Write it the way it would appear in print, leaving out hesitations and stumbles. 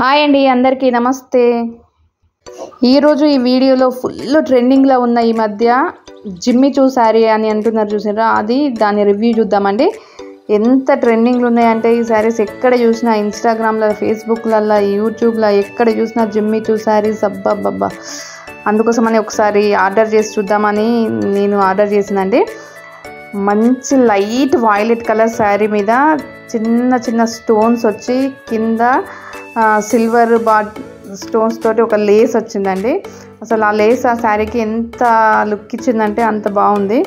Hi అండి, అందరికీ నమస్తే. ఈరోజు ఈ వీడియోలో ఫుల్ ట్రెండింగ్లో ఉన్న ఈ మధ్య జిమ్మి చూ శారీ అని అంటున్నారు చూసారా, అది దాని రివ్యూ చూద్దామండి. ఎంత ట్రెండింగ్లు ఉన్నాయంటే ఈ శారీస్ ఎక్కడ చూసినా, ఇన్స్టాగ్రామ్లో, ఫేస్బుక్లలో, యూట్యూబ్లో ఎక్కడ చూసినా జిమ్మి చూ శారీస్. అబ్బబ్బబ్బా, అందుకోసమని ఒకసారి ఆర్డర్ చేసి చూద్దామని నేను ఆర్డర్ చేసినండి. మంచి లైట్ వైలెట్ కలర్ శారీ మీద చిన్న చిన్న స్టోన్స్ వచ్చి కింద సిల్వర్ స్టోన్స్ తోటి ఒక లేస్ వచ్చిందండి. అసలు ఆ లేస్ ఆ శారీకి ఎంత లుక్ ఇచ్చిందంటే అంత బాగుంది.